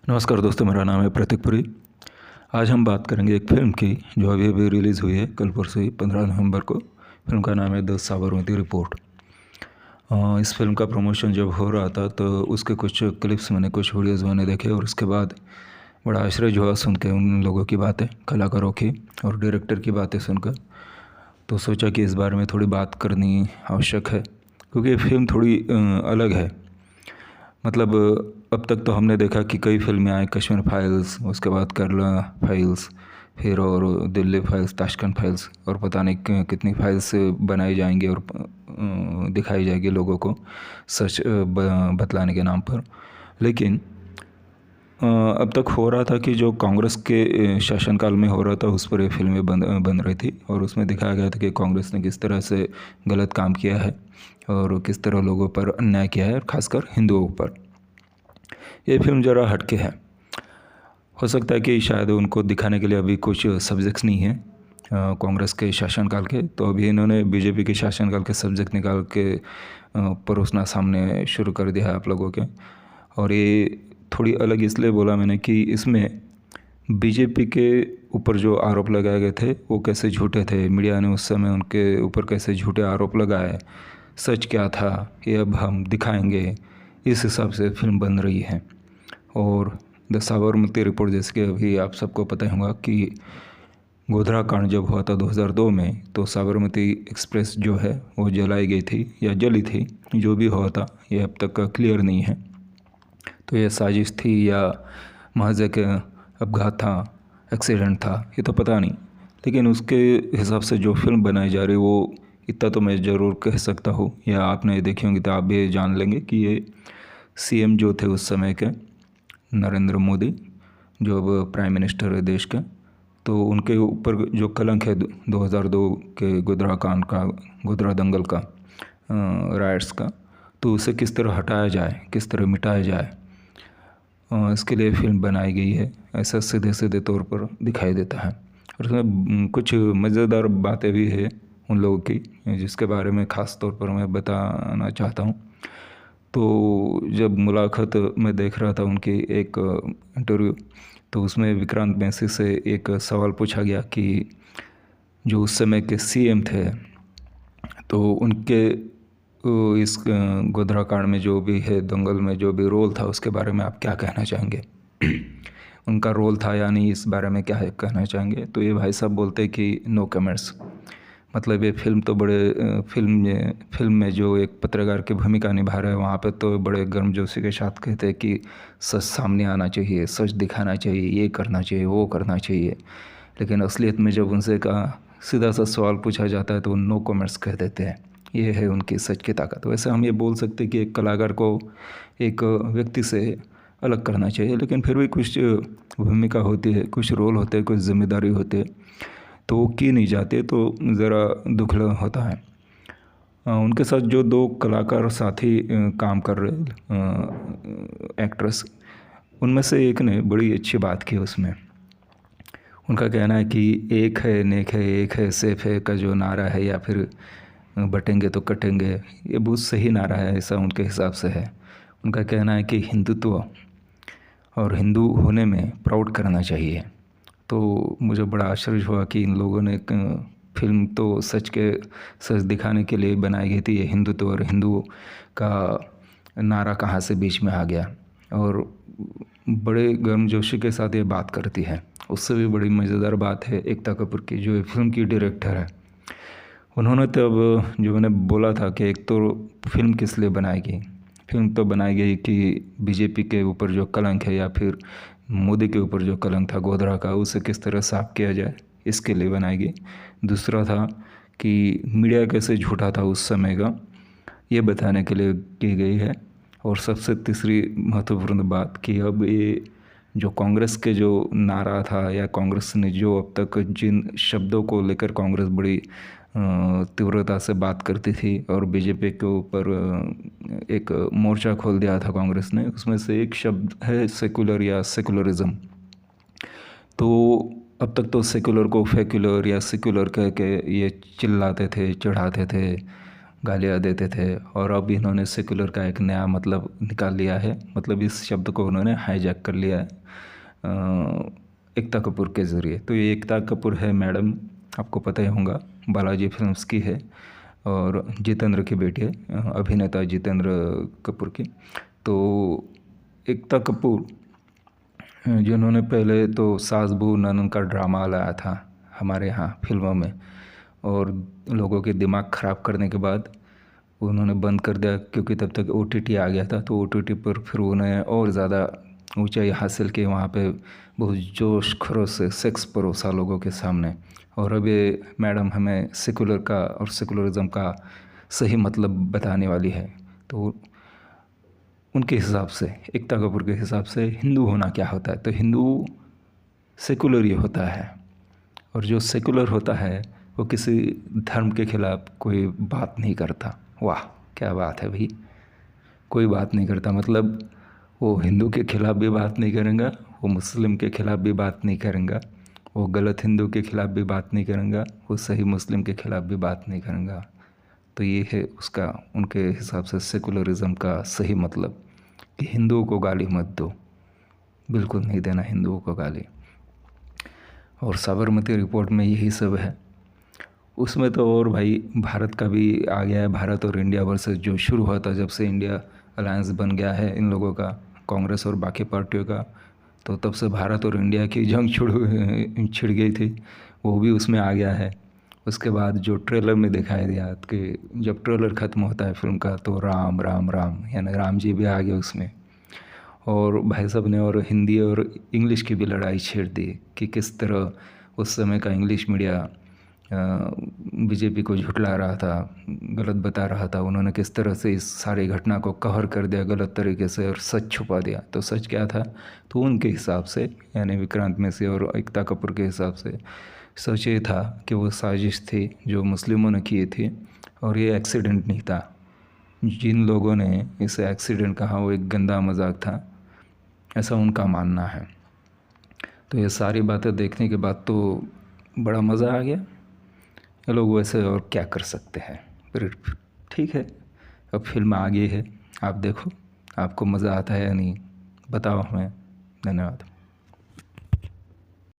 नमस्कार दोस्तों, मेरा नाम है प्रतीक पुरी। आज हम बात करेंगे एक फ़िल्म की जो अभी अभी रिलीज़ हुई है, कल परसों ही 15 नवंबर को। फ़िल्म का नाम है द साबरमती रिपोर्ट। इस फ़िल्म का प्रमोशन जब हो रहा था तो उसके कुछ क्लिप्स मैंने, कुछ वीडियोज़ मैंने देखे और उसके बाद बड़ा आश्चर्य हुआ सुन के उन लोगों की बातें, कलाकारों की और डायरेक्टर की बातें सुनकर। तो सोचा कि इस बारे में थोड़ी बात करनी आवश्यक है, क्योंकि ये फ़िल्म थोड़ी अलग है। मतलब अब तक तो हमने देखा कि कई फिल्में आई, कश्मीर फाइल्स, उसके बाद केरला फाइल्स, फिर और दिल्ली फाइल्स, ताशकंद फाइल्स, और पता नहीं कितनी फाइल्स बनाई जाएंगी और दिखाई जाएगी लोगों को सच बतलाने के नाम पर। लेकिन अब तक हो रहा था कि जो कांग्रेस के शासनकाल में हो रहा था उस पर ये फिल्में बन रही थी और उसमें दिखाया गया था कि कांग्रेस ने किस तरह से गलत काम किया है और किस तरह लोगों पर अन्याय किया है, खासकर हिंदुओं पर। ये फिल्म ज़रा हटके है। हो सकता है कि शायद उनको दिखाने के लिए अभी कुछ सब्जेक्ट्स नहीं है कांग्रेस के शासनकाल के, तो अभी इन्होंने बीजेपी के शासनकाल के सब्जेक्ट निकाल के परोसना सामने शुरू कर दिया है आप लोगों के। और ये थोड़ी अलग इसलिए बोला मैंने कि इसमें बीजेपी के ऊपर जो आरोप लगाए गए थे वो कैसे झूठे थे, मीडिया ने उस समय उनके ऊपर कैसे झूठे आरोप लगाए, सच क्या था ये अब हम दिखाएंगे, इस हिसाब से फिल्म बन रही है। और द साबरमती रिपोर्ट, जैसे कि अभी आप सबको पता ही होगा कि गोधरा कांड जब हुआ था 2002 में, तो साबरमती एक्सप्रेस जो है वो जलाई गई थी या जली थी, जो भी हुआ था ये अब तक क्लियर नहीं है। तो ये साजिश थी या महज एक अपघात था, एक्सीडेंट था, ये तो पता नहीं। लेकिन उसके हिसाब से जो फिल्म बनाई जा रही वो इतना तो मैं ज़रूर कह सकता हूँ, या आपने देखी होंगी तो आप भी जान लेंगे कि ये सीएम जो थे उस समय के, नरेंद्र मोदी, जो अब प्राइम मिनिस्टर है देश के, तो उनके ऊपर जो कलंक है 2002 के गोधरा कांड का, गोधरा दंगल का, राइट्स का, तो उसे किस तरह हटाया जाए, किस तरह मिटाया जाए, इसके लिए फिल्म बनाई गई है, ऐसा सीधे सीधे तौर पर दिखाई देता है। और उसमें कुछ मज़ेदार बातें भी है उन लोगों की, जिसके बारे में ख़ास तौर पर मैं बताना चाहता हूँ। तो जब मुलाकात में देख रहा था उनकी एक इंटरव्यू, तो उसमें विक्रांत मैसी से एक सवाल पूछा गया कि जो उस समय के सीएम थे, तो उनके इस गोधरा कांड में जो भी है, दंगल में जो भी रोल था, उसके बारे में आप क्या कहना चाहेंगे? उनका रोल था या नहीं, इस बारे में क्या है कहना चाहेंगे? तो ये भाई साहब बोलते कि नो कमेंट्स। मतलब ये फिल्म तो बड़े फिल्म में जो एक पत्रकार की भूमिका निभा रहे हैं, वहाँ पे तो बड़े गर्मजोशी के साथ कहते हैं कि सच सामने आना चाहिए, सच दिखाना चाहिए, ये करना चाहिए, वो करना चाहिए। लेकिन असलियत में जब उनसे कहा, सीधा सा सवाल पूछा जाता है, तो वो नो कमेंट्स कह देते हैं। ये है उनकी सच की ताकत। वैसे हम ये बोल सकते हैं कि एक कलाकार को एक व्यक्ति से अलग करना चाहिए, लेकिन फिर भी कुछ भूमिका होती है, कुछ रोल होते हैं, कुछ जिम्मेदारी होती है, तो वो की नहीं जाती, तो ज़रा दुख होता है। उनके साथ जो दो कलाकार साथी काम कर रहे एक्ट्रेस, उनमें से एक ने बड़ी अच्छी बात की उसमें। उनका कहना है कि एक है नेक है, एक है सेफ है का जो नारा है, या फिर बटेंगे तो कटेंगे, ये बहुत सही नारा है, ऐसा उनके हिसाब से है। उनका कहना है कि हिंदुत्व और हिंदू होने में प्राउड करना चाहिए। तो मुझे बड़ा आश्चर्य हुआ कि इन लोगों ने फिल्म तो सच दिखाने के लिए बनाई गई थी, ये हिंदुत्व और हिंदू का नारा कहाँ से बीच में आ गया, और बड़े गर्मजोशी के साथ ये बात करती है। उससे भी बड़ी मज़ेदार बात है एकता कपूर की, जो फिल्म की डायरेक्टर है। उन्होंने तो अब जो मैंने बोला था कि एक तो फिल्म किस लिए बनाई गई, फिल्म तो बनाई गई कि बीजेपी के ऊपर जो कलंक है या फिर मोदी के ऊपर जो कलंक था गोधरा का, उसे किस तरह साफ किया जाए, इसके लिए बनाई गई। दूसरा था कि मीडिया कैसे झूठा था उस समय का, ये बताने के लिए की गई है। और सबसे तीसरी महत्वपूर्ण बात कि अब ये जो कांग्रेस के जो नारा था, या कांग्रेस ने जो अब तक जिन शब्दों को लेकर कांग्रेस बड़ी तीव्रता से बात करती थी और बीजेपी के ऊपर एक मोर्चा खोल दिया था कांग्रेस ने, उसमें से एक शब्द है सेकुलर या सेकुलरिज्म। तो अब तक तो सेकुलर को फेकुलर या सेकुलर कह के ये चिल्लाते थे, चढ़ाते थे, गालियाँ देते थे, और अब इन्होंने सेकुलर का एक नया मतलब निकाल लिया है। मतलब इस शब्द को उन्होंने हाईजैक कर लिया है एकता कपूर के ज़रिए। तो ये एकता कपूर है मैडम, आपको पता ही होगा, बालाजी फिल्म्स की है और जितेंद्र की बेटी है, अभिनेता जितेंद्र कपूर की। तो एकता कपूर जिन्होंने पहले तो सास बहू ननद का ड्रामा लाया था हमारे यहाँ फिल्मों में, और लोगों के दिमाग ख़राब करने के बाद उन्होंने बंद कर दिया, क्योंकि तब तक OTT आ गया था। तो OTT पर फिर उन्हें और ज़्यादा ऊंचाई हासिल की, वहाँ पे बहुत जोश खरोश से सेक्स परोसा लोगों के सामने। और अब ये मैडम हमें सेकुलर का और सेकुलरिज्म का सही मतलब बताने वाली है। तो उनके हिसाब से, एकता कपूर के हिसाब से हिंदू होना क्या होता है, तो हिंदू सेकुलर ही होता है, और जो सेकुलर होता है वो किसी धर्म के खिलाफ कोई बात नहीं करता। वाह क्या बात है भाई, कोई बात नहीं करता। मतलब वो हिंदू के खिलाफ भी बात नहीं करेगा, वो मुस्लिम के खिलाफ भी बात नहीं करेगा, वो गलत हिंदू के खिलाफ भी बात नहीं करेगा, वो सही मुस्लिम के खिलाफ भी बात नहीं करेगा। तो ये है उसका, उनके हिसाब से सेकुलरिज्म का सही मतलब, कि हिंदुओं को गाली मत दो, बिल्कुल नहीं देना हिंदुओं को गाली। और साबरमती रिपोर्ट में यही सब है। उसमें तो और भाई भारत का भी आ गया है, भारत और इंडिया वर्सेस जो शुरू हुआ था जब से इंडिया अलायंस बन गया है इन लोगों का, कांग्रेस और बाकी पार्टियों का, तो तब से भारत और इंडिया की जंग छिड़ गई थी, वो भी उसमें आ गया है। उसके बाद जो ट्रेलर में दिखाया दिया कि जब ट्रेलर ख़त्म होता है फिल्म का, तो राम राम राम, यानी राम जी भी आ गए उसमें। और भाई साहब ने और हिंदी और इंग्लिश की भी लड़ाई छेड़ दी, कि किस तरह उस समय का इंग्लिश मीडिया बीजेपी को झुठला रहा था, गलत बता रहा था। उन्होंने किस तरह से इस सारी घटना को कवर कर दिया गलत तरीके से, और सच छुपा दिया। तो सच क्या था, तो उनके हिसाब से, यानी विक्रांत मैसी और एकता कपूर के हिसाब से सच ये था कि वो साजिश थी जो मुस्लिमों ने की थी, और ये एक्सीडेंट नहीं था। जिन लोगों ने इसे एक्सीडेंट कहा वो एक गंदा मजाक था, ऐसा उनका मानना है। तो ये सारी बातें देखने के बाद तो बड़ा मज़ा आ गया। ये लोग वैसे और क्या कर सकते हैं, फिर ठीक है, अब फिल्म आ गई है, आप देखो, आपको मज़ा आता है या नहीं, बताओ हमें। धन्यवाद।